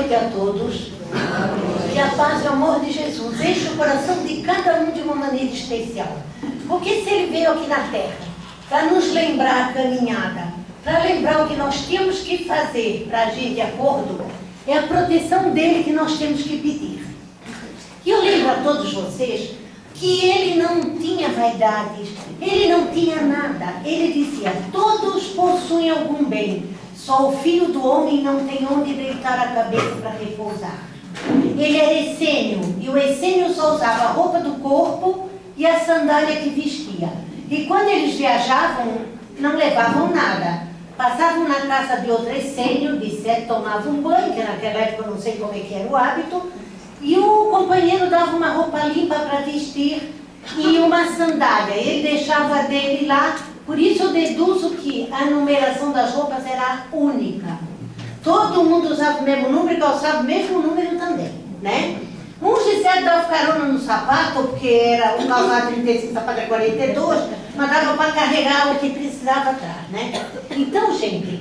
noite a todos. Que a paz e o amor de Jesus enche o coração de cada um de uma maneira especial. Porque se ele veio aqui na terra para nos lembrar a caminhada, para lembrar o que nós temos que fazer para agir de acordo, é a proteção dele que nós temos que pedir. E eu lembro a todos vocês que ele não tinha vaidades, ele não tinha nada. Ele dizia: todos possuem algum bem, só o filho do homem não tem onde deitar a cabeça para repousar. Ele era essênio, e o essênio só usava a roupa do corpo e a sandália que vestia. E quando eles viajavam, não levavam nada. Passavam na casa de outro essênio, tomavam um banho, que naquela época eu não sei como é que era o hábito, e o companheiro dava uma roupa limpa para vestir e uma sandália. Ele deixava dele lá. Por isso eu deduzo que a numeração das roupas era única. Todo mundo usava o mesmo número e calçava o mesmo número também, né? Uns disseram que dava carona no sapato, porque era um calçado 35, sapato é 42, mas dava para carregar o que precisava atrás, né? Então, gente,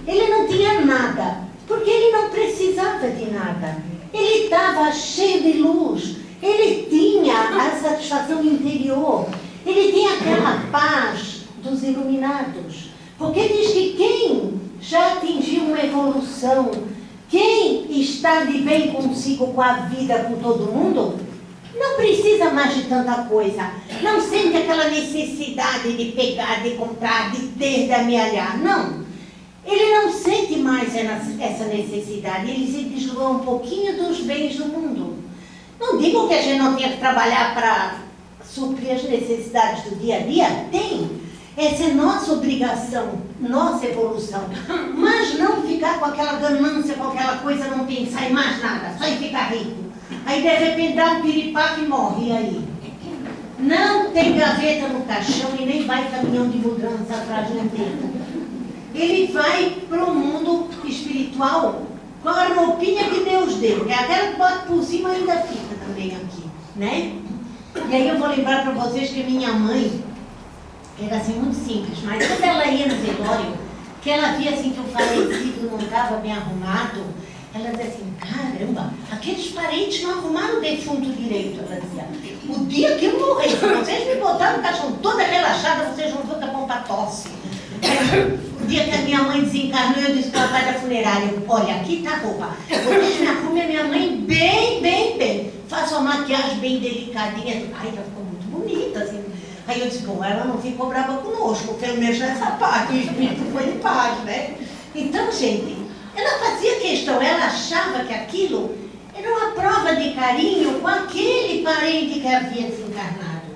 ele não tinha nada, porque ele não precisava de nada. Ele estava cheio de luz, ele tinha a satisfação interior, ele tinha aquela paz dos iluminados. Porque diz que quem já atingiu uma evolução, quem está de bem consigo, com a vida, com todo mundo, não precisa mais de tanta coisa. Não sente aquela necessidade de pegar, de comprar, de ter, de amealhar. Não. Ele não sente mais essa necessidade. Ele se desligou um pouquinho dos bens do mundo. Não digo que a gente não tenha que trabalhar para suprir as necessidades do dia a dia. Tem. Essa é nossa obrigação, nossa evolução. Mas não ficar com aquela ganância, com aquela coisa, não pensar em mais nada, só em ficar rico. Aí de repente dá um piripaque e morre, e aí? Não tem gaveta no caixão e nem vai caminhão de mudança atrás do tempo. Ele vai para o mundo espiritual com a roupinha que Deus deu, que é aquela que bota por cima ainda fica também aqui, né? E aí eu vou lembrar para vocês que minha mãe era assim muito simples, mas quando ela ia no velório, que ela via assim que o falecido não estava bem arrumado, ela dizia assim: caramba, aqueles parentes não arrumaram o defunto direito. Ela dizia: o dia que eu morrer, se vocês me botaram no caixão toda relaxada, vocês vão ver que é bom para tosse. O dia que a minha mãe desencarnou, eu disse para o pai da funerária: olha, aqui está a roupa, vocês me arrumem a minha mãe bem, façam uma maquiagem bem delicadinha. Ai, ela ficou muito bonita, assim. Aí eu disse: bom, ela não ficou brava conosco, pelo menos nessa parte, o espírito foi de paz, né? Então, gente, ela fazia questão, ela achava que aquilo era uma prova de carinho com aquele parente que havia desencarnado.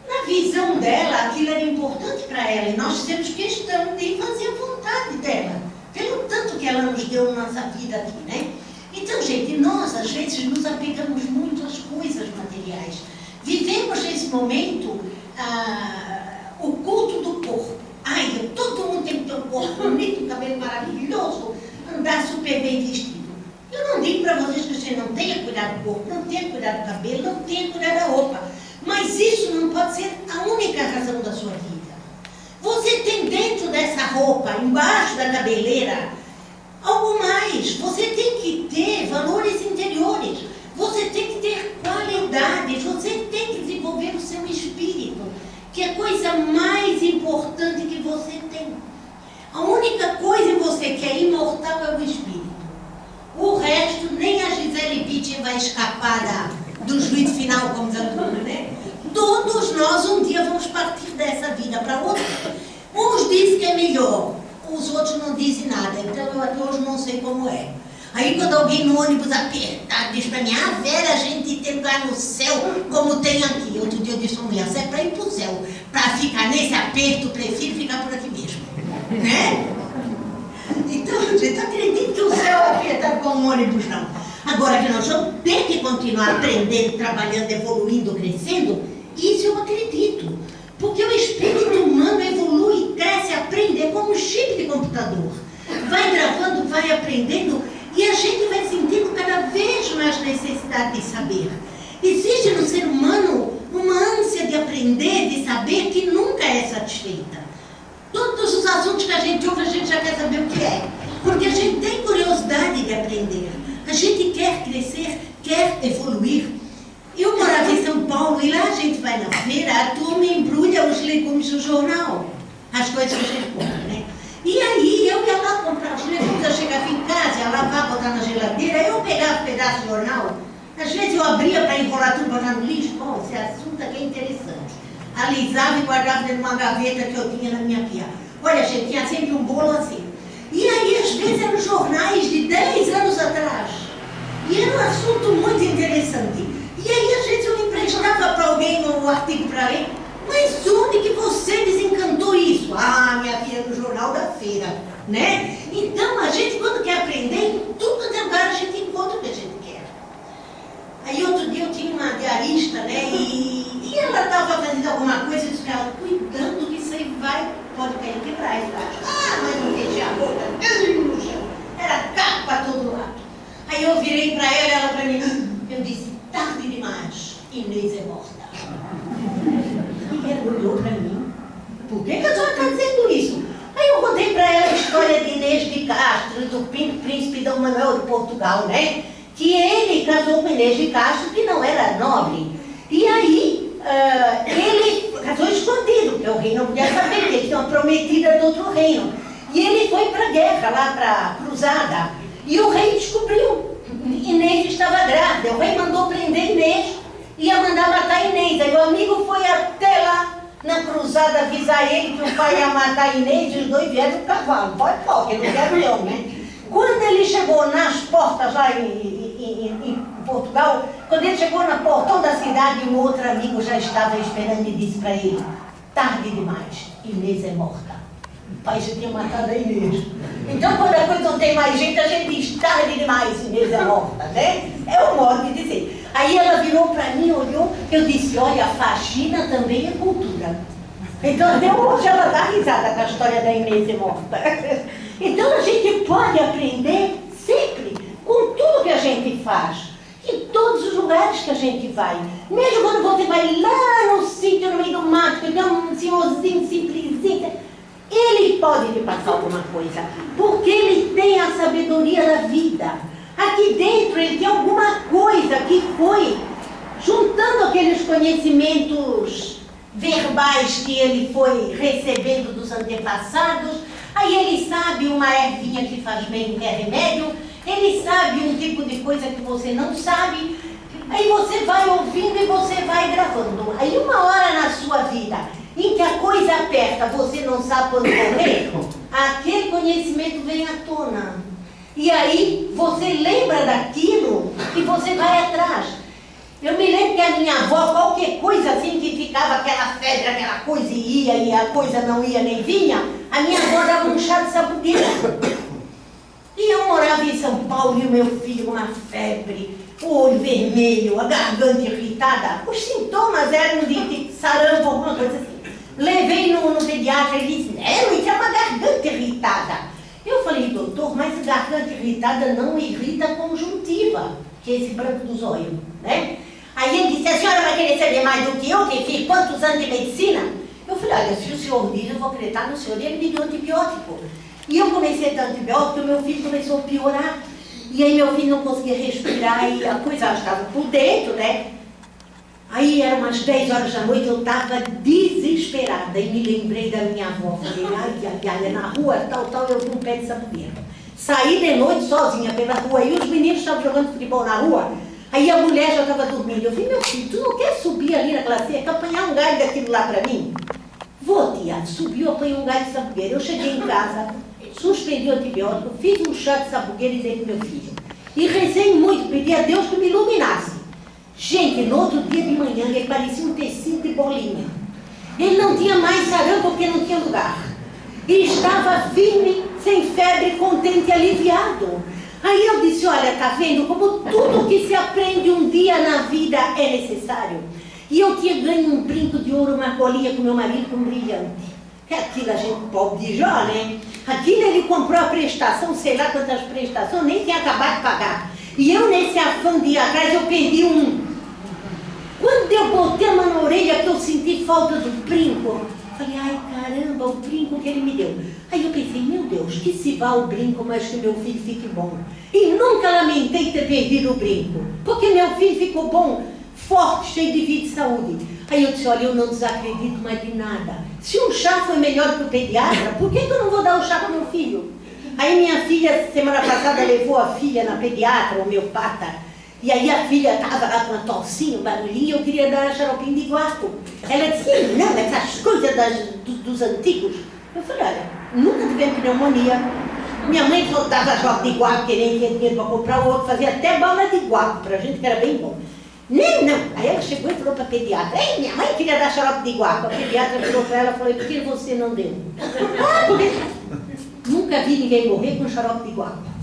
Na visão dela, aquilo era importante para ela, e nós temos questão de fazer a vontade dela, pelo tanto que ela nos deu na nossa vida aqui, né? Então, gente, nós às vezes nos apegamos muito às coisas materiais. Vivemos nesse momento o culto do corpo. Ai, todo mundo tem que ter um corpo bonito, um cabelo maravilhoso, andar super bem vestido. Eu não digo para vocês que você não tenha que cuidar do corpo, não tenha que cuidar do cabelo, não tenha que cuidar da roupa. Mas isso não pode ser a única razão da sua vida. Você tem dentro dessa roupa, embaixo da cabeleira, algo mais. Você tem que ter valores interiores. Você tem que ter qualidades, você tem que desenvolver o seu espírito, que é a coisa mais importante que você tem. A única coisa em você que é imortal é o espírito. O resto, nem a Gisele Bündchen vai escapar do juízo final, como diz a turma, né? Todos nós um dia vamos partir dessa vida para outra. Uns dizem que é melhor, os outros não dizem nada, então eu até hoje não sei como é. Aí quando alguém no ônibus apertado diz para mim: ah, Vera, a gente tem lugar no céu como tem aqui. Outro dia eu disse para a mulher: se é para ir para o céu, para ficar nesse aperto, prefiro ficar por aqui mesmo, né? Então, gente, acredito que o céu é apertado com o ônibus, não. Agora que nós vamos ter que continuar aprendendo, trabalhando, evoluindo, crescendo, isso eu acredito. Porque o espírito humano evolui, cresce, aprende, é como um chip de computador. Vai gravando, vai aprendendo, e a gente vai sentindo cada vez mais necessidade de saber. Existe no ser humano uma ânsia de aprender, de saber, que nunca é satisfeita. Todos os assuntos que a gente ouve, a gente já quer saber o que é. Porque a gente tem curiosidade de aprender. A gente quer crescer, quer evoluir. Eu morava em São Paulo e lá a gente vai na feira, a turma embrulha os legumes do jornal. As coisas que a gente compra, né? E aí eu ia lá comprar os legumes, eu chegava em casa, ia lavar, botar na geladeira, eu pegava um pedaço de jornal. Às vezes eu abria para enrolar tudo, botar no lixo. Bom, esse assunto aqui é interessante. Alisava e guardava dentro de uma gaveta que eu tinha na minha pia. Olha, gente, tinha sempre um bolo assim. E aí, às vezes, eram jornais de 10 anos atrás. E era um assunto muito interessante. E aí, às vezes, eu emprestava para alguém um artigo para ler. Mas onde que você desencantou isso? Ah, minha filha, no jornal da feira, né? Então, a gente, quando quer aprender, em tudo que lugar a gente encontra o que a gente quer. Aí, outro dia, eu tinha uma diarista, né? E ela estava fazendo alguma coisa, eu disse para ela, cuidando que isso aí pode cair e quebrar embaixo. Ah, mas não fechei a boca, no chão. Era caco para todo lado. Aí eu virei para ela para mim, eu disse, tarde demais, Inês é morta. E ela olhou para mim, por que a senhora está dizendo isso? Aí eu contei para ela a história de Inês de Castro, do príncipe Dom Manuel de Portugal, né? Que ele casou com Inês de Castro, que não era nobre. E aí, ele casou escondido, porque o rei não podia saber, que ele tinha uma prometida de outro reino. E ele foi para a guerra, lá para a cruzada. E o rei descobriu. Inês estava grávida. O rei mandou prender Inês. Ia mandar matar Inês. Aí o amigo foi até lá na cruzada avisar ele que o pai ia matar Inês e os dois vieram do cavalo. Pode, que não quero não, né? Quando ele chegou nas portas lá em Portugal, quando ele chegou no portão da cidade, um outro amigo já estava esperando e disse para ele, tarde demais, Inês é morta. O pai já tinha matado a Inês. Então, quando a coisa não tem mais jeito, a gente diz, tarde demais, Inês é morta, né? É o modo de dizer. Aí ela virou para mim, olhou, eu disse, olha, faxina também é cultura. Então, até hoje ela dá risada com a história da Inês ser morta. Então, a gente pode aprender sempre, com tudo que a gente faz. Em todos os lugares que a gente vai. Mesmo quando você vai lá no sítio, no meio do mato, que tem um senhorzinho simplesinho, ele pode te passar alguma coisa, porque ele tem a sabedoria da vida. Aqui dentro ele tem alguma coisa que foi juntando aqueles conhecimentos verbais que ele foi recebendo dos antepassados. Aí ele sabe uma ervinha que faz bem, que é remédio. Ele sabe um tipo de coisa que você não sabe. Aí você vai ouvindo e você vai gravando. Aí uma hora na sua vida em que a coisa aperta, você não sabe quando correr, aquele conhecimento vem à tona. E aí você lembra daquilo e você vai atrás. Eu me lembro que a minha avó, qualquer coisa assim que ficava aquela febre, aquela coisa e ia e a coisa não ia nem vinha, a minha avó dava um chá de sabugueira. E eu morava em São Paulo e o meu filho, uma febre, o olho vermelho, a garganta irritada. Os sintomas eram de sarampo, alguma coisa assim. Levei no pediatra e disse, isso é uma garganta irritada. Eu falei, doutor, mas a garganta irritada não irrita a conjuntiva, que é esse branco dos olhos, né? Aí ele disse, a senhora vai querer saber mais do que eu, que fiz quantos anos de medicina? Eu falei, olha, se o senhor diz, eu vou acreditar no senhor. E ele me deu antibiótico. E eu comecei a dar antibiótico e o meu filho começou a piorar. E aí meu filho não conseguia respirar e a coisa estava por dentro, né? Aí eram umas 10 horas da noite, eu estava desesperada e me lembrei da minha avó. Falei, ai, na rua, tal, eu vi um pé de sabugueira. Saí de noite sozinha pela rua e os meninos estavam jogando futebol na rua. Aí a mulher já estava dormindo. Eu falei, meu filho, tu não quer subir ali naquela cerca, apanhar um galho daquilo lá para mim? Vou, tia. Subiu, apanhei um galho de sabugueira. Eu cheguei em casa, suspendi o antibiótico, fiz um chá de sabugueira e dei para meu filho. E rezei muito, pedi a Deus que me iluminasse. Gente, no outro dia de manhã, ele parecia um tecido de bolinha. Ele não tinha mais sarampo porque não tinha lugar. E estava firme, sem febre, contente e aliviado. Aí eu disse, olha, tá vendo como tudo que se aprende um dia na vida é necessário? E eu tinha ganho um brinco de ouro, uma colinha com meu marido com um brilhante. Que aquilo a gente pobre de Jó, né? Aquilo ele comprou a prestação, sei lá quantas prestações, nem tinha acabado de pagar. E eu, nesse afã de ir atrás, eu perdi um. Quando eu botei a mão na orelha, que eu senti falta do brinco, Falei, ai caramba, o brinco que ele me deu. Aí eu pensei, meu Deus, que se vá o brinco, mas que meu filho fique bom. E nunca lamentei ter perdido o brinco, porque meu filho ficou bom, forte, cheio de vida e saúde. Aí eu disse, olha, eu não desacredito mais de nada. Se um chá foi melhor que o pediatra, por que eu não vou dar o chá para meu filho? Aí minha filha, semana passada, levou a filha na pediatra, homeopata, e aí a filha estava lá com uma tocinha, um barulhinho, e eu queria dar xaropinho de guaco. Ela disse, não, essas coisas dos antigos. Eu falei, olha, nunca tivemos pneumonia. Minha mãe só dava xarope de guaco, que nem tinha dinheiro para comprar o outro, fazia até bala de guaco para a gente, que era bem bom. Nem, não. Aí ela chegou e falou para a pediatra, ei, minha mãe queria dar xarope de guaco. A pediatra virou para ela e falou, por que você não deu? Ah, porque nunca vi ninguém morrer com xarope de guaco.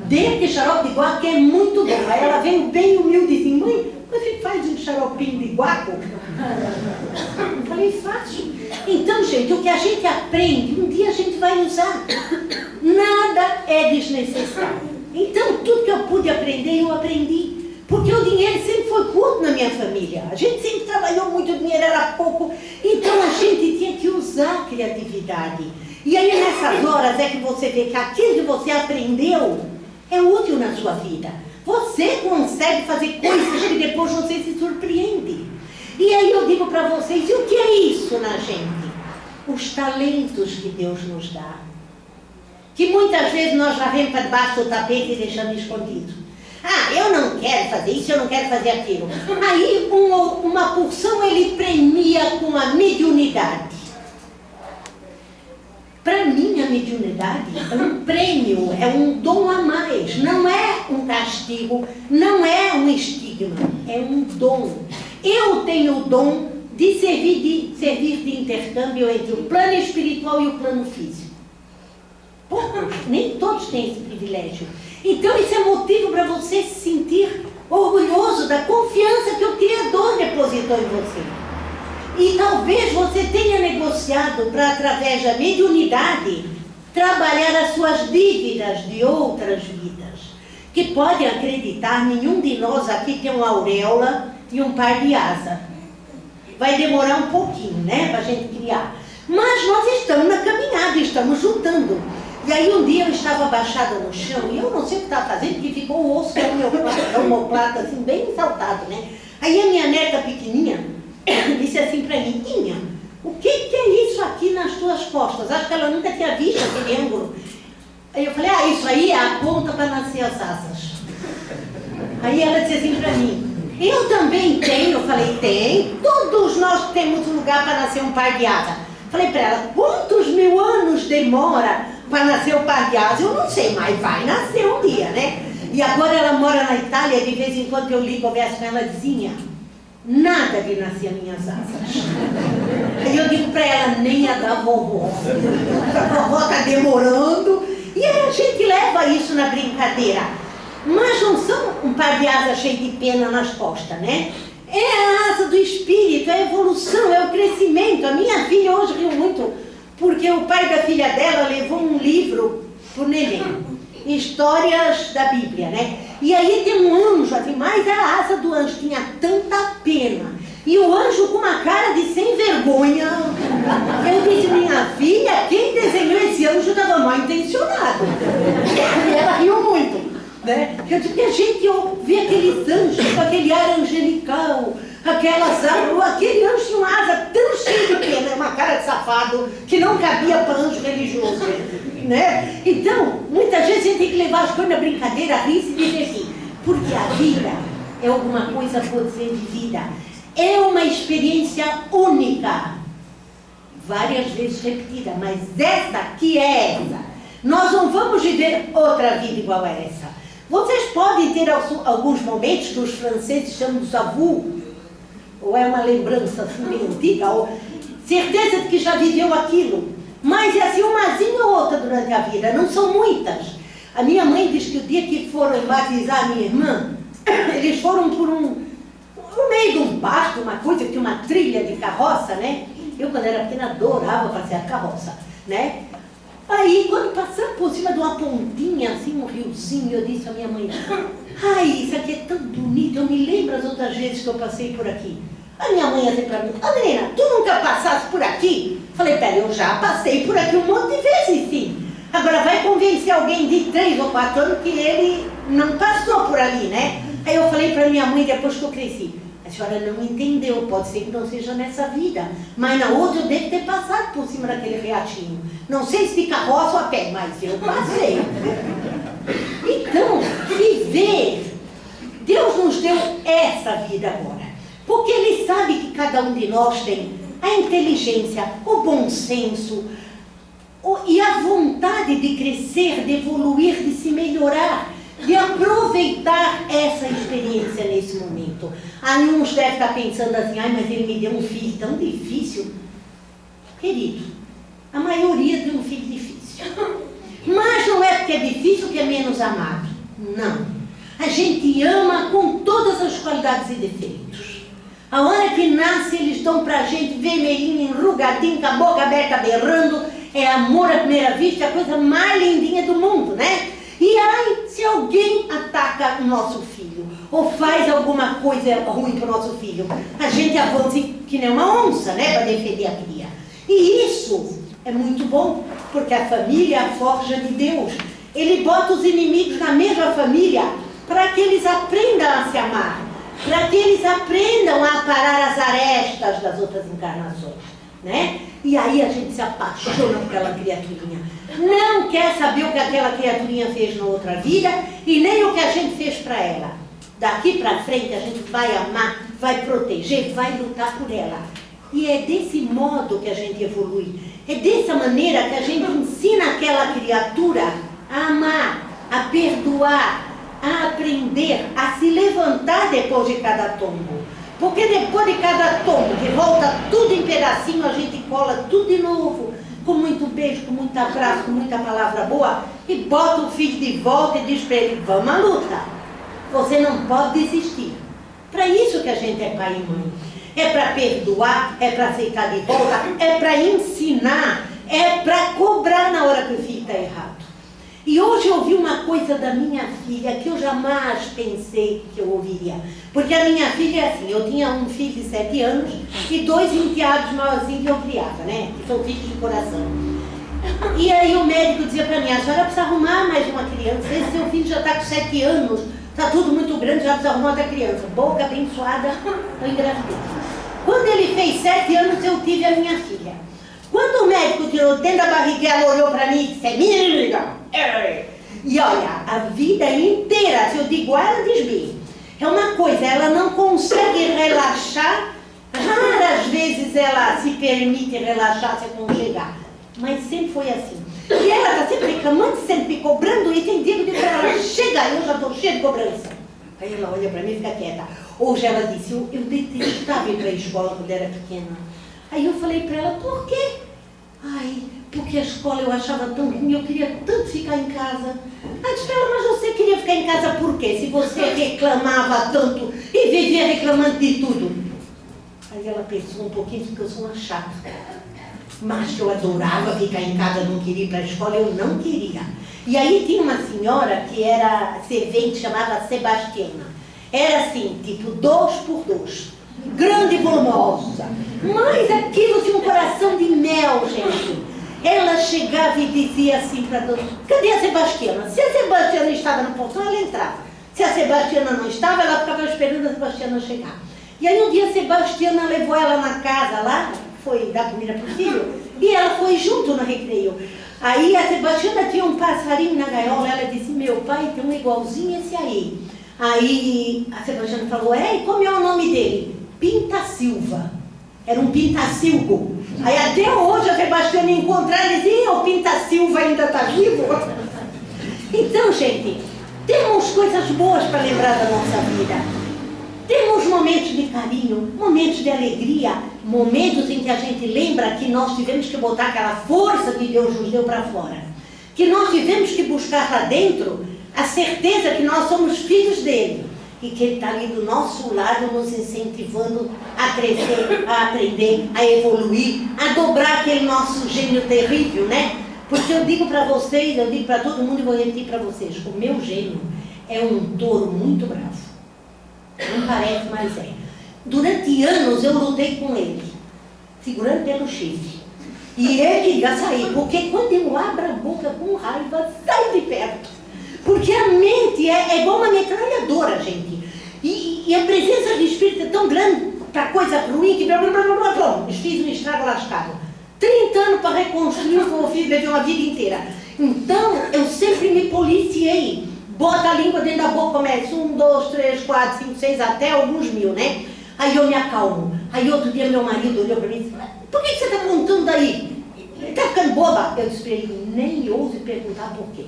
Dê xarope de guaco que é muito bom. Aí ela veio bem humilde e disse, mãe, você faz um xaropinho de guaco? Eu falei, fácil. Então, gente, o que a gente aprende, um dia a gente vai usar. Nada é desnecessário. Então, tudo que eu pude aprender, eu aprendi. Porque o dinheiro sempre foi curto na minha família. A gente sempre trabalhou muito, o dinheiro era pouco. Então, a gente tinha que usar a criatividade. E aí, nessas horas, é que você vê que aquilo que você aprendeu é útil na sua vida. Você consegue fazer coisas que depois você se surpreende. E aí eu digo para vocês, e o que é isso na gente? Os talentos que Deus nos dá. Que muitas vezes nós já vemos para debaixo do tapete e deixamos escondido. Ah, eu não quero fazer isso, eu não quero fazer aquilo. Aí uma porção ele premia com a mediunidade. Para mim, a mediunidade é um prêmio, é um dom a mais. Não é um castigo, não é um estigma, é um dom. Eu tenho o dom de servir de intercâmbio entre o plano espiritual e o plano físico. Poucos, nem todos têm esse privilégio. Então, isso é motivo para você se sentir orgulhoso da confiança que o Criador depositou em você. E talvez você tenha negociado para, através da mediunidade, trabalhar as suas dívidas de outras vidas. Que podem acreditar, nenhum de nós aqui tem uma auréola e um par de asa. Vai demorar um pouquinho, né, para a gente criar. Mas nós estamos na caminhada, estamos juntando. E aí um dia eu estava abaixada no chão, e eu não sei o que estava fazendo, porque ficou o osso da omoplata assim, bem saltado, né? Aí a minha neta pequenininha disse assim para mim, Inha, o que é isso aqui nas tuas costas? Acho que ela nunca tinha visto aquele ângulo. Aí eu falei, isso aí é a ponta para nascer as asas. Aí ela disse assim para mim, eu também tenho. Eu falei, tem, todos nós temos um lugar para nascer um par de asas. Falei para ela, quantos mil anos demora para nascer o par de asas? Eu não sei, mas vai nascer um dia, né? E agora ela mora na Itália, de vez em quando eu ligo, converso com ela, dizinha, nada de nascer as minhas asas. Aí eu digo para ela, nem a da vovó. A vovó está demorando. E aí a gente leva isso na brincadeira. Mas não são um par de asas cheio de pena nas costas, né? É a asa do espírito, é a evolução, é o crescimento. A minha filha hoje riu muito, porque o pai da filha dela levou um livro pro neném. Histórias da Bíblia, né? E aí tem um anjo, assim, mas a asa do anjo tinha tanta pena. E o anjo com uma cara de sem vergonha. Eu disse, minha filha, quem desenhou esse anjo estava mal intencionado. E ela riu muito, né? Eu disse, a gente vê aqueles anjos com aquele ar angelical, aquele anjo tinha uma asa tão cheia de pena, uma cara de safado, que não cabia para anjo religioso, né? Então, muitas vezes a gente tem que levar as coisas na brincadeira, rir e se divertir, porque a vida é alguma coisa por ser vivida, é uma experiência única, várias vezes repetida, mas essa que é essa. Nós não vamos viver outra vida igual a essa. Vocês podem ter alguns momentos que os franceses chamam de savu, ou é uma lembrança assim bem antiga, ou certeza de que já viveu aquilo, mas é assim umazinha ou outra durante a vida, não são muitas. A minha mãe diz que o dia que foram batizar a minha irmã, eles foram por no meio de um pasto, uma coisa que tinha uma trilha de carroça, né? Eu quando era pequena adorava passear de carroça, né? Aí, quando passamos por cima de uma pontinha, assim, um riozinho, eu disse à minha mãe, ai, isso aqui é tão bonito, eu me lembro as outras vezes que eu passei por aqui. A minha mãe ia dizer pra mim, menina, tu nunca passaste por aqui? Falei, pera, eu já passei por aqui um monte de vezes, sim. Agora vai convencer alguém de 3 ou 4 anos que ele não passou por ali, né? Aí eu falei pra minha mãe depois que eu cresci, a senhora não entendeu, pode ser que não seja nessa vida, mas na outra eu devo ter passado por cima daquele riachinho. Não sei se de carroça ou a pé, mas eu passei. Então, viver, Deus nos deu essa vida agora, porque Ele sabe que cada um de nós tem a inteligência, o bom senso e a vontade de crescer, de evoluir, de se melhorar, de aproveitar essa experiência nesse momento. Aí uns devem estar pensando assim, ai, mas ele me deu um filho tão difícil. Querido, a maioria tem um filho difícil. Mas não é porque é difícil que é menos amado. Não. A gente ama com todas as qualidades e defeitos. A hora que nasce, eles dão pra gente vermelhinho, enrugadinho, com a boca aberta, berrando. É amor à primeira vista, a coisa mais lindinha do mundo, né? E aí, se alguém ataca o nosso filho, ou faz alguma coisa ruim para o nosso filho, a gente avança que nem uma onça, né? Para defender a cria. E isso é muito bom, porque a família é a forja de Deus. Ele bota os inimigos na mesma família para que eles aprendam a se amar, para que eles aprendam a parar as arestas das outras encarnações, né? E aí a gente se apaixona por aquela criaturinha. Não quer saber o que aquela criaturinha fez na outra vida e nem o que a gente fez para ela. Daqui para frente a gente vai amar, vai proteger, vai lutar por ela. E é desse modo que a gente evolui. É dessa maneira que a gente ensina aquela criatura a amar, a perdoar, a aprender, a se levantar depois de cada tombo. Porque depois de cada tombo, que volta tudo em pedacinho, a gente cola tudo de novo, com muito beijo, com muito abraço, com muita palavra boa, e bota o filho de volta e diz para ele, vamos à luta. Você não pode desistir. Para isso que a gente é pai e mãe. É para perdoar, é para aceitar de volta, é para ensinar, é para cobrar na hora que o filho está errado. E hoje eu ouvi uma coisa da minha filha que eu jamais pensei que eu ouviria. Porque a minha filha é assim, eu tinha um filho de 7 anos e 2 enteados maiorzinhos que eu criava, né? Que são filhos de coração. E aí o médico dizia para mim, a senhora precisa arrumar mais uma criança, esse seu filho já está com 7 anos, está tudo muito grande, já precisa arrumar outra criança. Boca abençoada, eu engravidei. Quando ele fez 7 anos, eu tive a minha filha. Quando o médico tirou dentro da barriga, ela olhou para mim e disse, é minha filha. E olha, a vida inteira, se eu digo a ela, diz bem. É uma coisa, ela não consegue relaxar, raras vezes ela se permite relaxar, se aconchegar. Mas sempre foi assim. E ela está sempre reclamando, sempre cobrando, e tem dia de ela chegar, eu já estou cheia de cobrança. Aí ela olha para mim e fica quieta. Hoje ela disse, eu detestava ir para a escola quando era pequena. Aí eu falei para ela, por quê? Ai, porque a escola eu achava tão ruim, eu queria tanto ficar em casa. Aí disse para ela, mas você queria ficar em casa por quê? Se você reclamava tanto e vivia reclamando de tudo. Aí ela pensou um pouquinho, porque eu sou uma chata. Mas eu adorava ficar em casa, não queria ir para a escola, eu não queria. E aí tinha uma senhora que era servente, chamava Sebastiana. Era assim, tipo 2 por 2. Grande e volumosa. Mas aquilo tinha um coração de mel, gente. Ela chegava e dizia assim para Deus, cadê a Sebastiana? Se a Sebastiana estava no portão, ela entrava. Se a Sebastiana não estava, ela ficava esperando a Sebastiana chegar. E aí um dia a Sebastiana levou ela na casa lá, foi dar comida para o filho, e ela foi junto no recreio. Aí a Sebastiana tinha um passarinho na gaiola, ela disse, meu pai tem um igualzinho esse aí. Aí a Sebastiana falou, e como é o nome dele? Pinta-Silva. Era um Pinta-Silgo. Aí até hoje a Sebastiana encontrar e dizia, o Pinta-Silva ainda está vivo? Então, gente, temos coisas boas para lembrar da nossa vida. Temos momentos de carinho, momentos de alegria, momentos em que a gente lembra que nós tivemos que botar aquela força que Deus nos deu para fora. Que nós tivemos que buscar lá dentro a certeza que nós somos filhos dele. E que ele está ali do nosso lado, nos incentivando a crescer, a aprender, a evoluir, a dobrar aquele nosso gênio terrível, né? Porque eu digo para vocês, eu digo para todo mundo e vou repetir para vocês, o meu gênio é um touro muito bravo. Não parece, mas é. Durante anos eu lutei com ele, segurando pelo chifre. E ele queria sair, porque quando eu abro a boca com raiva, sai de perto. Porque a mente é igual uma metralhadora, gente. E a presença do Espírito é tão grande para coisa ruim que fiz um estrago lascado. 30 anos para reconstruir o que eu fiz, levei uma vida inteira. Então, eu sempre me policiei. Bota a língua dentro da boca, começa 1, 2, 3, 4, 5, 6, até alguns mil, né? Aí eu me acalmo. Aí outro dia meu marido olhou para mim e falou: por que você está contando daí? Ele está ficando boba. Eu disse para ele: nem ouse perguntar por quê.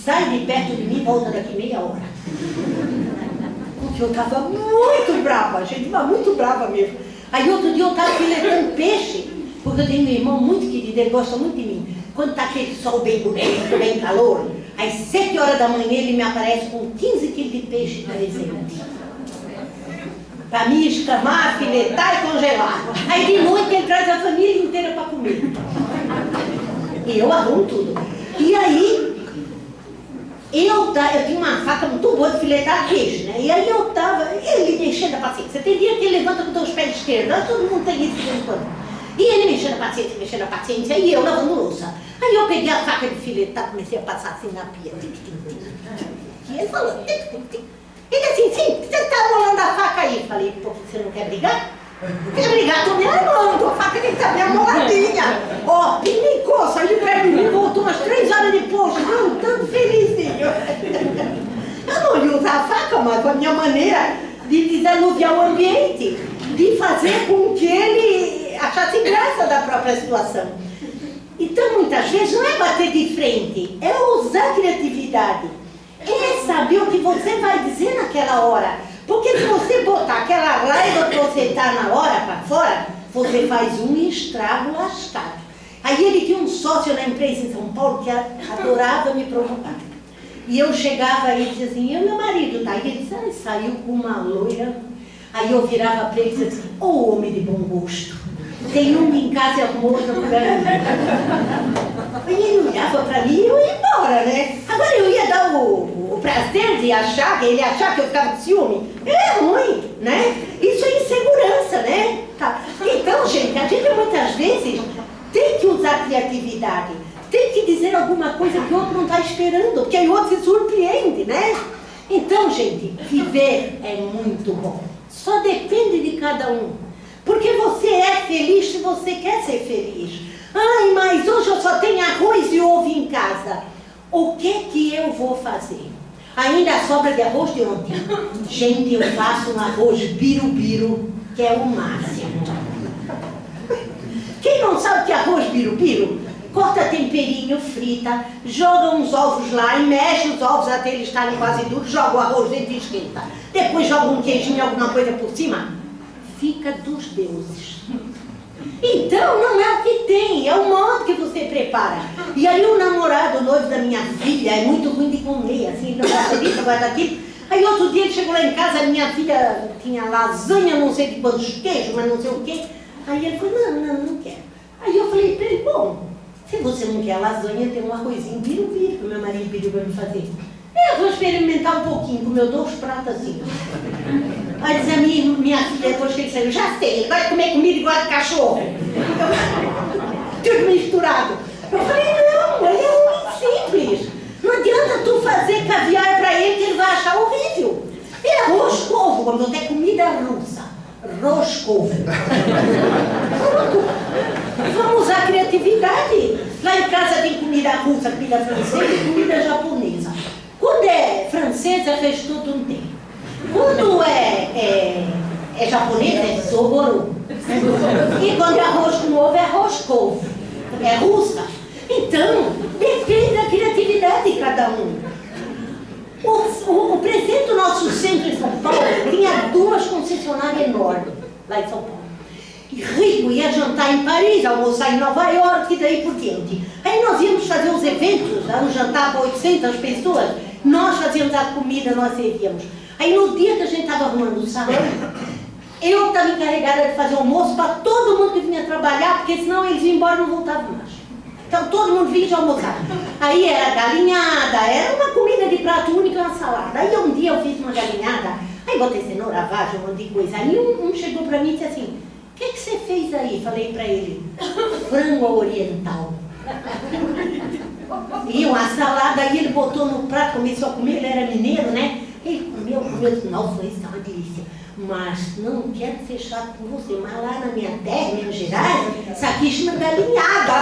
Sai de perto de mim e volta daqui meia hora. Porque eu estava muito brava, gente, mas muito brava mesmo. Aí outro dia eu estava filetando peixe, porque eu tenho um irmão muito querido, ele gosta muito de mim. Quando está aquele sol bem bonito, bem calor, às 7 horas da manhã ele me aparece com 15 quilos de peixe presente. Para me escamar, filetar e congelar. Aí de noite ele traz a família inteira para comer. E eu arrumo tudo. E aí, eu tinha uma faca muito boa de filetar peixe, né? E aí eu estava, ele me enchendo a paciência. Tem dia que ele levanta com os pés esquerdos, todo mundo tem isso de vez em quando. E ele mexendo a paciência, e eu lavando louça. Aí eu peguei a faca de filetar, comecei a passar assim na pia. E ele falou, ele assim, sim, você está molando a faca aí. Falei, pô, você não quer brigar? Quer brigar? Tô me armando, a faca tem que estar bem amoladinha. Ó, pinicou, saiu de perto de mim, voltou umas 3 horas depois, não, tanto felizinho. Eu não ia usar a faca, mas com a minha maneira de desanuviar o ambiente, de fazer com que ele achasse graça da própria situação. Então, muitas vezes, não é bater de frente, é usar a criatividade. É saber o que você vai dizer naquela hora. Porque se você botar aquela raiva que você está na hora para fora, você faz um estrago lascado. Aí ele tinha um sócio na empresa em São Paulo que adorava me provocar. E eu chegava e dizia assim, e o meu marido tá? E ele disse, saiu com uma loira. Aí eu virava para ele e dizia assim, ô homem de bom gosto, tem uma em casa e arrumou outra por aí. E ele olhava para mim e eu ia embora, né? Agora eu ia dar o prazer de achar, que ele achar que eu ficava com ciúme. É ruim, né? Isso é insegurança, né? Tá. Então, gente, a gente muitas vezes tem que usar a criatividade. Tem que dizer alguma coisa que o outro não está esperando, porque aí o outro se surpreende, né? Então, gente, viver é muito bom. Só depende de cada um. Porque você é feliz se você quer ser feliz. Ai, mas hoje eu só tenho arroz e ovo em casa. O que eu vou fazer? Ainda sobra de arroz de ontem. Gente, eu faço um arroz birubiru, que é o máximo. Quem não sabe o que é arroz birubiru? Corta temperinho, frita, joga uns ovos lá e mexe os ovos até eles estarem quase duros, joga o arroz dentro e esquenta. Depois joga um queijinho, alguma coisa por cima. Fica dos deuses. Então, não é o que tem, é o modo que você prepara. E aí o namorado, o noivo da minha filha, é muito ruim de comer, assim, não gosta disso, não gosta daquilo. Aí outro dia ele chegou lá em casa, a minha filha tinha lasanha, não sei de quantos queijos, mas não sei o quê. Aí ele falou, não quero. Aí eu falei para ele, bom, se você não quer lasanha, tem um arrozinho birubiru que o meu marido pediu para me fazer. Eu vou experimentar um pouquinho, comeu 2 pratos assim. Aí diz a minha filha, depois que ele saiu, já sei, ele vai comer comida igual de cachorro. Tudo misturado. Eu falei, não, ele é muito simples. Não adianta tu fazer caviar para ele que ele vai achar horrível. É roscovo, quando tem comida russa. Roscovo. Vamos usar a criatividade. Lá em casa tem comida russa, comida francesa e comida japonesa. Quando é francesa, fez tudo um tempo. Quando é japonesa, é soboru. E quando é arroz com ovo, é roscovo. É russa. Então, depende da criatividade de cada um. O presidente do nosso centro em São Paulo tinha 2 concessionárias enormes lá em São Paulo. E rico, ia jantar em Paris, almoçar em Nova York e daí por diante. Aí nós íamos fazer os eventos, um jantar para 800 pessoas, nós fazíamos a comida, nós servíamos. Aí no dia que a gente estava arrumando o salão, eu estava encarregada de fazer almoço para todo mundo que vinha trabalhar, porque senão eles iam embora e não voltavam mais. Então todo mundo vinha de almoçar. Aí era galinhada, era uma comida de prato único e uma salada. Aí um dia eu fiz uma galinhada, aí Aí botei cenoura, vagem, um monte de coisa. Aí um chegou para mim e disse assim, o que você fez aí? Falei para ele, frango oriental. E uma salada, aí ele botou no prato, começou a comer, ele era mineiro, né? Ele comeu, disse, nossa, isso é uma delícia. Mas não quero ser chato com você, mas lá na minha terra, em Minas Gerais, isso aqui chama galinhada.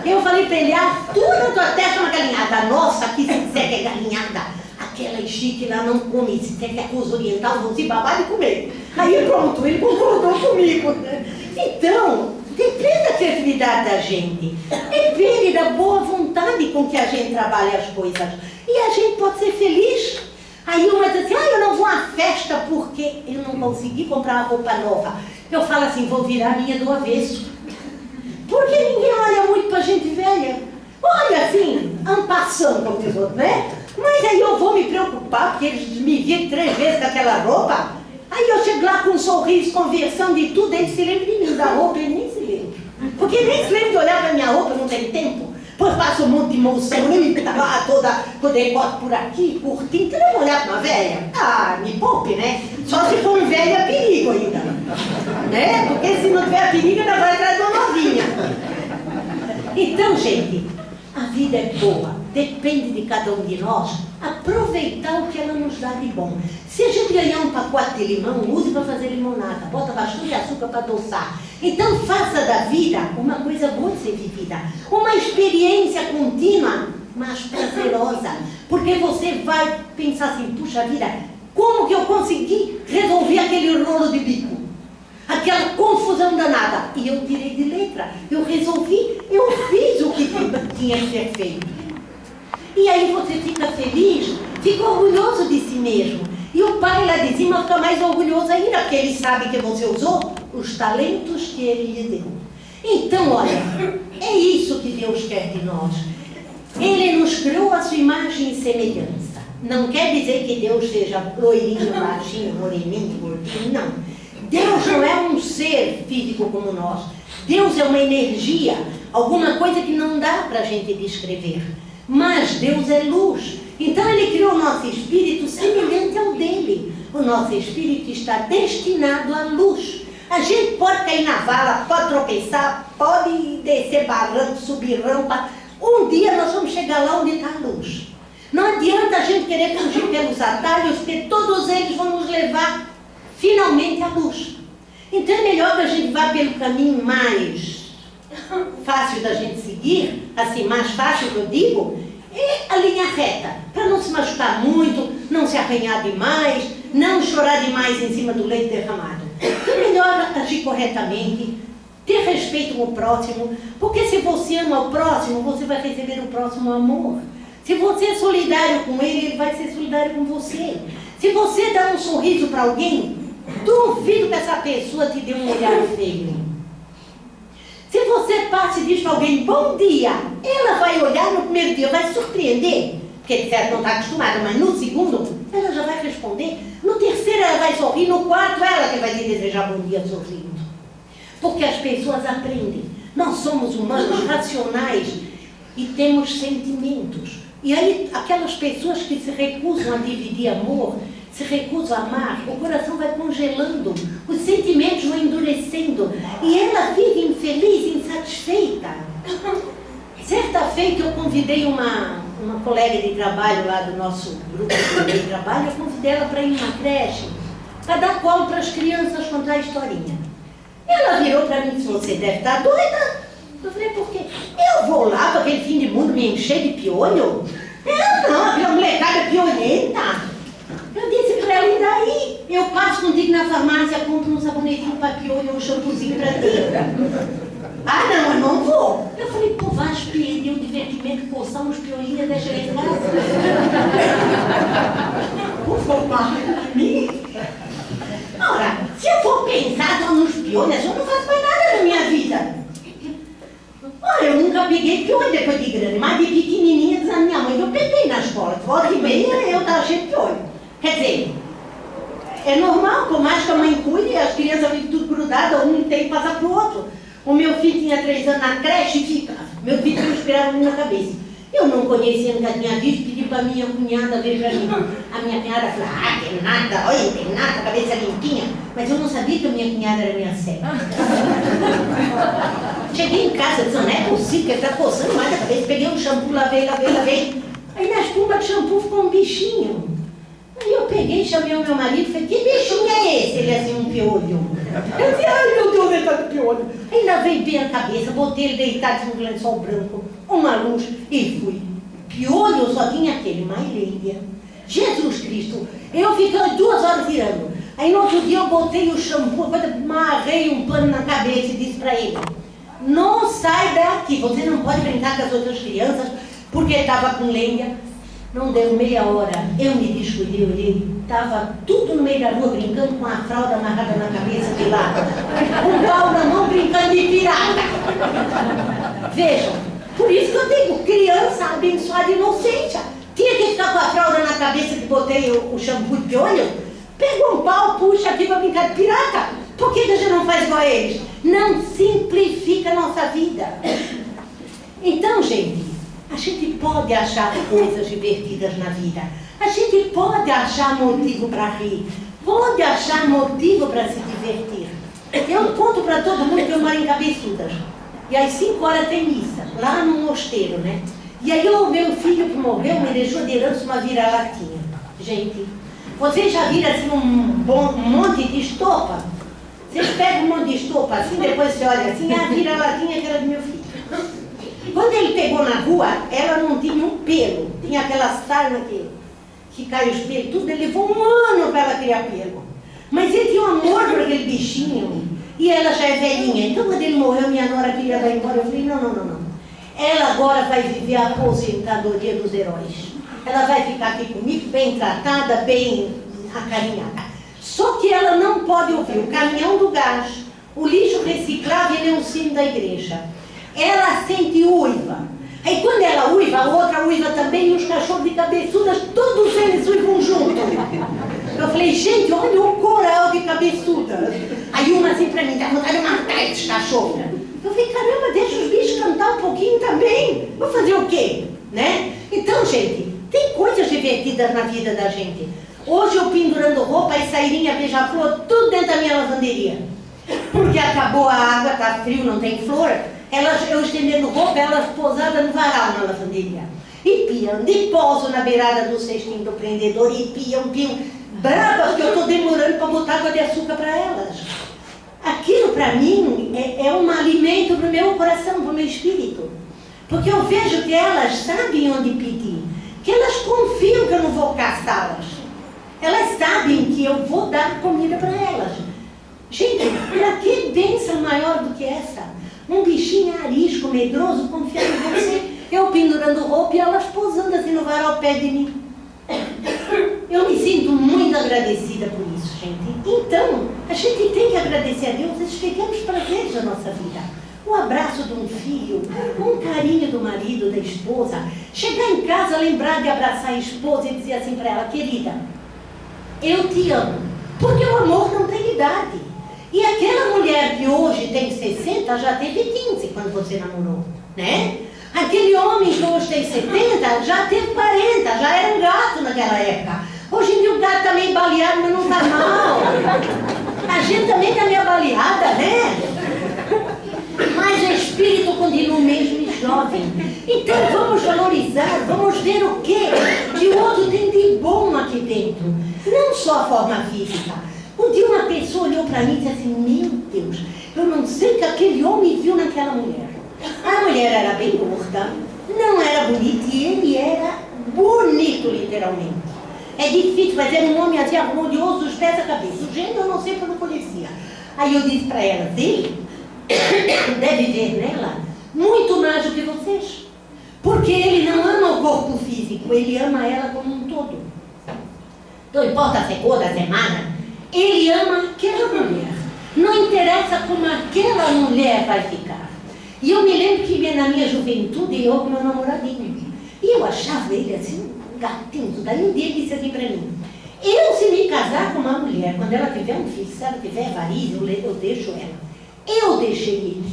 Eu falei para ele, tu na tua terra chama galinhada. Nossa, aqui se disser que é galinhada, aquela chique lá não come, se disser que é coisa oriental, vão se babar de comer. Aí pronto, ele concordou comigo. Então, depende da criatividade da gente, depende da boa vontade com que a gente trabalha as coisas. E a gente pode ser feliz. Aí uma diz assim, eu não vou à festa porque eu não consegui comprar uma roupa nova. Eu falo assim, vou virar a minha do avesso. Porque ninguém olha muito pra gente velha. Olha assim, ampassando, como diz outro, né? Mas aí eu vou me preocupar, porque eles me viram 3 vezes com aquela roupa. Aí eu chego lá com um sorriso, conversando e tudo, eles se lembram de mim, da roupa, eles nem se lembram. Porque nem se lembram de olhar pra minha roupa, não tem tempo. Pois passa um monte de moçanita lá, toda com o decote por aqui, curtinho. Você não vai olhar para uma velha? Ah, me poupe, né? Só se for um velho a perigo ainda. Né? Porque se não tiver perigo, ainda vai atrás de uma novinha. Então, gente, a vida é boa. Depende de cada um de nós aproveitar o que ela nos dá de bom. Se a gente ganhar um pacote de limão, use para fazer limonada. Bota bastante açúcar para adoçar. Então faça da vida uma coisa boa de ser vivida. Uma experiência contínua, mas prazerosa. Porque você vai pensar assim, puxa vida, como que eu consegui resolver aquele rolo de bico? Aquela confusão danada. E eu tirei de letra. Eu resolvi, eu fiz o que tinha que ser feito. E aí você fica feliz, fica orgulhoso de si mesmo. E o pai lá de cima fica mais orgulhoso ainda, porque ele sabe que você usou os talentos que ele lhe deu. Então, olha, é isso que Deus quer de nós. Ele nos criou a sua imagem e semelhança. Não quer dizer que Deus seja loirinho, baixinho, moreninho, gordinho, não. Deus não é um ser físico como nós. Deus é uma energia, alguma coisa que não dá para a gente descrever. Mas Deus é luz. Então Ele criou o nosso espírito semelhante ao dele. O nosso espírito está destinado à luz. A gente pode cair na vala, pode tropeçar, pode descer barranco, subir rampa. Um dia nós vamos chegar lá onde está a luz. Não adianta a gente querer fugir pelos atalhos, porque todos eles vão nos levar finalmente à luz. Então é melhor que a gente vá pelo caminho mais fácil da gente seguir, assim, mais fácil que eu digo, é a linha reta, para não se machucar muito, não se arranhar demais, não chorar demais em cima do leite derramado. É melhor agir corretamente, ter respeito com o próximo, porque se você ama o próximo, você vai receber o próximo amor. Se você é solidário com ele, ele vai ser solidário com você. Se você dá um sorriso para alguém, duvido que essa pessoa te dê um olhar feio. Se você passa e diz para alguém, bom dia, ela vai olhar no primeiro dia, vai se surpreender, porque de certo não está acostumada, mas no segundo, ela já vai responder. No terceiro, ela vai sorrir, no quarto, ela que vai te desejar bom dia sorrindo. Porque as pessoas aprendem. Nós somos humanos racionais e temos sentimentos. E aí, aquelas pessoas que se recusam a dividir amor, se recusam a amar, o coração vai congelando, os sentimentos vão endurecendo e ela vive infeliz, insatisfeita. Certa feita eu convidei uma colega de trabalho lá do nosso grupo de trabalho, eu convidei ela para ir numa creche, para dar colo para as crianças contar a historinha. Ela virou para mim e disse, você deve estar doida. Eu falei, por quê? Eu vou lá para aquele fim de mundo me encher de piolho? Eu não, aquela molecada piolhenta. Eu disse para ela, e daí? Eu passo contigo na farmácia, compro um sabonetinho para piolho, um shampoozinho para ti. Ah, não, eu não vou. Eu falei, pô, vais perder o divertimento, coçar uns piolinhos e deixar em casa. Por favor, de mim. Ora, se eu for pensar só nos piolhos, eu não faço mais nada na minha vida. Olha, eu nunca peguei piolho depois de grande, mas de pequenininha, diz a minha mãe, eu peguei na escola. Volta e meia, eu estava cheio de piolho. Quer dizer, é normal, por mais que a mãe cuide, as crianças ficam tudo grudadas, um tem que passar para o outro. O meu filho tinha 3 anos na creche e ficava. Meu filho não esperava muito na cabeça. Eu não conhecia, nunca tinha visto, pedi para minha cunhada ver para mim. A minha cunhada falou, tem nada, olha, tem nada, cabeça limpinha. Mas eu não sabia que a minha cunhada era minha cega. Cheguei em casa, disse, não é possível, que ele está coçando mais a cabeça. Peguei um shampoo, lavei. Aí na espuma de shampoo ficou um bichinho. Aí eu peguei, chamei o meu marido e falei, que bichinho é esse? Ele assim, um piolho. Eu disse, ai meu Deus, ele está com piolho. Aí lavei bem a cabeça, botei ele deitado em um lençol branco, uma luz e fui. Piolho eu só tinha aquele, Maileia. Jesus Cristo, eu fiquei 2 horas virando. Aí no outro dia eu botei o shampoo, amarrei um pano na cabeça e disse para ele, não sai daqui, você não pode brincar com as outras crianças, porque estava com lenha. Não deu meia hora, eu me descuidei, olhei, estava tudo no meio da rua brincando com a fralda amarrada na cabeça de lado, um pau na mão brincando de pirata. Vejam, por isso que eu digo, criança abençoada inocente, tinha que ficar com a fralda na cabeça que botei o shampoo de piolho, pega um pau, puxa aqui para brincar de pirata. Por que a gente não faz igual a eles? Não simplifica a nossa vida. Então, gente, a gente pode achar coisas divertidas na vida. A gente pode achar motivo para rir. Pode achar motivo para se divertir. Eu conto para todo mundo que eu moro em Cabeçudas. E às 5 horas tem missa, lá no mosteiro, né? E aí o meu filho que morreu me deixou de herança uma vira-latinha. Gente, vocês já viram assim um monte de estopa? Vocês pegam um monte de estopa assim, depois você olha assim, a vira-latinha que era do meu filho. Quando ele pegou na rua, ela não tinha um pelo. Tinha aquela sarna que cai os pelos, tudo. Ele levou um ano para ela criar pelo. Mas ele tinha um amor por aquele bichinho. E ela já é velhinha. Então, quando ele morreu, minha nora queria dar embora. Eu falei, não. Ela agora vai viver a aposentadoria dos heróis. Ela vai ficar aqui comigo, bem tratada, bem acarinhada. Só que ela não pode ouvir o caminhão do gás, o lixo reciclável, ele é um sino da igreja. Ela sente uiva. Aí quando ela uiva, a outra uiva também, e os cachorros de cabeçudas, todos eles uivam junto. Eu falei, gente, olha o coral de cabeçudas. Aí uma assim pra mim, dá vontade de matar esses cachorros. Eu falei, caramba, deixa os bichos cantar um pouquinho também. Vou fazer o quê? Né? Então, gente, tem coisas divertidas na vida da gente. Hoje eu pendurando roupa e sairinha beija-flor, tudo dentro da minha lavanderia. Porque acabou a água, tá frio, não tem flor. Eu estendendo roupa, elas pousadas no varal na lavanderia. E piando, e poso na beirada do cestinho do prendedor, e piam. Bravas que eu estou demorando para botar água de açúcar para elas. Aquilo para mim é um alimento para o meu coração, para o meu espírito. Porque eu vejo que elas sabem onde pedir. Que elas confiam que eu não vou caçá-las. Elas sabem que eu vou dar comida para elas. Gente, para que bênção maior do que essa? Um bichinho arisco, medroso, confiando em você. Eu pendurando roupa e elas posando assim no varal ao pé de mim. Eu me sinto muito agradecida por isso, gente. Então, a gente tem que agradecer a Deus esses pequenos prazeres da nossa vida. O abraço de um filho, um carinho do marido, da esposa. Chegar em casa, lembrar de abraçar a esposa e dizer assim para ela, querida, eu te amo. Porque o amor não tem idade. E aquela mulher que hoje tem 60 já teve 15 quando você namorou, né? Aquele homem que hoje tem 70 já teve 40, já era um gato naquela época. Hoje em dia o gato está meio baleado, mas não está mal. A gente também está meio baleada, né? Mas o espírito continua o mesmo e jovem. Então vamos valorizar, vamos ver o que o outro tem de bom aqui dentro. Não só a forma física. Um dia uma pessoa olhou para mim e disse assim, meu Deus, eu não sei o que aquele homem viu naquela mulher. A mulher era bem gorda, não era bonita e ele era bonito, literalmente. É difícil, mas era um homem assim, harmonioso dos pés à cabeça. O gênero eu não sei porque eu não conhecia. Aí eu disse para ela, ele deve ver nela muito mais do que vocês. Porque ele não ama o corpo físico, ele ama ela como um todo. Não importa se é gorda, se é magra, ele ama aquela mulher. Não interessa como aquela mulher vai ficar. E eu me lembro que na minha juventude, eu com meu namoradinho, e eu achava ele assim, um gatinho. Daí um dia ele disse assim para mim, eu se me casar com uma mulher, quando ela tiver um filho, se ela tiver variz, eu deixo ela. Eu deixei ele.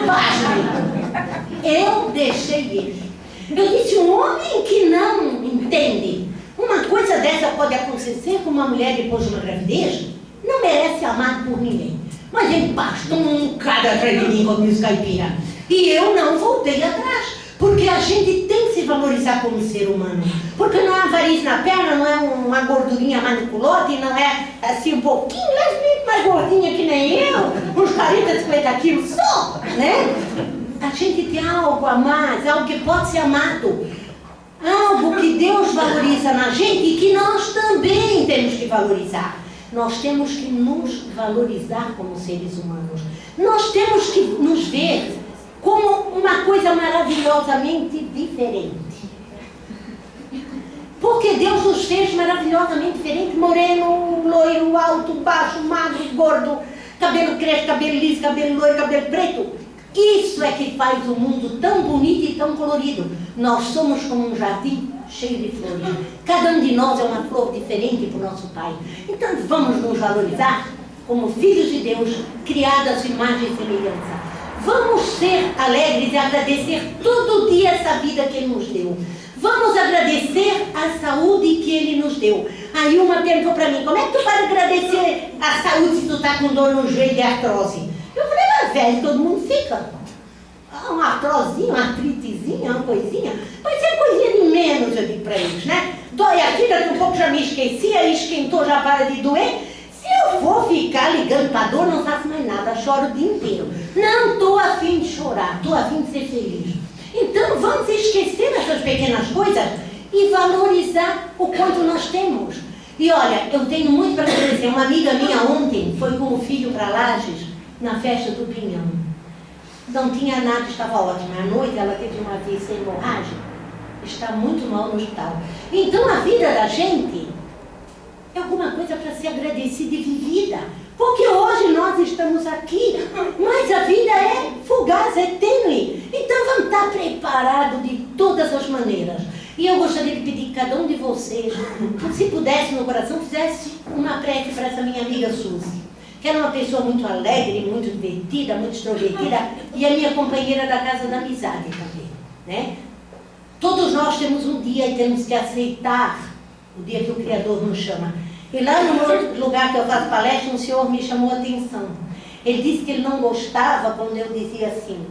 Pasme. Eu deixei ele. Eu disse, um homem que não entende uma coisa dessa pode acontecer com uma mulher depois de uma gravidez, não merece ser amado por ninguém. Mas ele bastou um cara atrás de mim, como diz caipira. E eu não voltei atrás. Porque a gente tem que se valorizar como ser humano. Porque não é uma variz na perna, não é uma gordurinha maniculote, não é assim um pouquinho, levemente mais gordinha que nem eu, uns 40, 50 quilos só, né? A gente tem algo a mais, algo que pode ser amado. Algo que Deus valoriza na gente e que nós também temos que valorizar. Nós temos que nos valorizar como seres humanos. Nós temos que nos ver como uma coisa maravilhosamente diferente. Porque Deus nos fez maravilhosamente diferente. Moreno, loiro, alto, baixo, magro, gordo, cabelo crespo, cabelo liso, cabelo loiro, cabelo preto. Isso é que faz o mundo tão bonito e tão colorido. Nós somos como um jardim cheio de flores. Cada um de nós é uma flor diferente para o nosso Pai. Então vamos nos valorizar como filhos de Deus, criados à sua imagem e semelhança. Vamos ser alegres e agradecer todo dia essa vida que Ele nos deu. Vamos agradecer a saúde que Ele nos deu. Aí uma perguntou para mim, como é que tu vai agradecer a saúde se tu está com dor no joelho de artrose? Eu falei, mas velho, todo mundo fica. Uma artrosinha, uma artritezinha, uma coisinha. Mas é coisinha de menos, eu digo para eles, né? Dói aqui, daqui um pouco já me esqueci, aí esquentou, já para de doer. Se eu for ficar ligando para dor, não faço mais nada, choro o dia inteiro. Não estou a fim de chorar, estou a fim de ser feliz. Então vamos esquecer essas pequenas coisas e valorizar o quanto nós temos. E olha, eu tenho muito para agradecer. Uma amiga minha ontem foi com o filho para Lages, na festa do Pinhão. Não tinha nada, estava ótima. À noite ela teve uma vez hemorrágica, está muito mal no hospital. Então a vida da gente é alguma coisa para ser agradecida e vivida. Porque hoje nós estamos aqui, mas a vida é fugaz, é tênue. Então vamos estar preparados de todas as maneiras. E eu gostaria de pedir que cada um de vocês, se pudesse no coração, fizesse uma prece para essa minha amiga Suzy, que era uma pessoa muito alegre, muito divertida, muito extrovertida, e a minha companheira da Casa da Amizade também, né? Todos nós temos um dia e temos que aceitar o dia que o Criador nos chama. E lá no outro lugar que eu faço palestra, um senhor me chamou a atenção. Ele disse que ele não gostava quando eu dizia assim,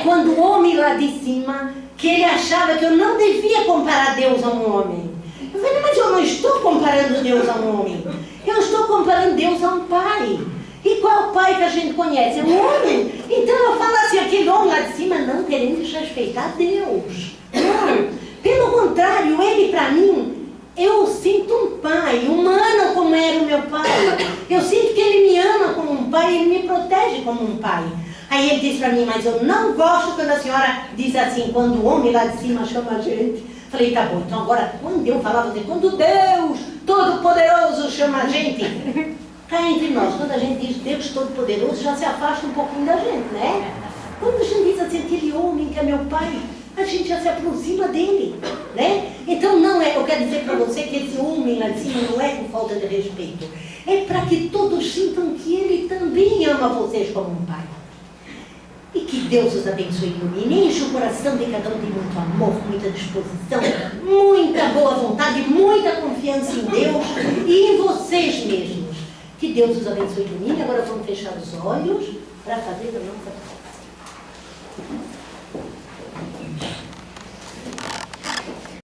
quando o homem lá de cima, que ele achava que eu não devia comparar Deus a um homem. Eu falei, mas eu não estou comparando Deus a um homem. Eu estou comparando Deus a um pai. E qual é o pai que a gente conhece? É um homem. Então eu falo assim, aquele homem lá de cima não querendo desrespeitar Deus. Não. Pelo contrário, ele para mim, eu sinto um pai, humano como era o meu pai. Eu sinto que ele me ama como um pai, ele me protege como um pai. Aí ele disse para mim, mas eu não gosto quando a senhora diz assim, quando o homem lá de cima chama a gente. Falei, tá bom, então agora quando eu falava assim, quando Deus Todo-Poderoso chama a gente, cá entre nós, quando a gente diz Deus Todo-Poderoso, já se afasta um pouquinho da gente, né? Quando a gente diz assim, aquele homem que é meu pai, a gente já se aproxima dele, né? Então não é, eu quero dizer para você que esse homem lá de cima não é com falta de respeito, é para que todos sintam que ele também ama vocês como um pai. E que Deus os abençoe e ilumine, enche o coração de cada um de muito amor, muita disposição, muita boa vontade, muita confiança em Deus e em vocês mesmos. Que Deus os abençoe e ilumine. Agora vamos fechar os olhos para fazer a nossa prece.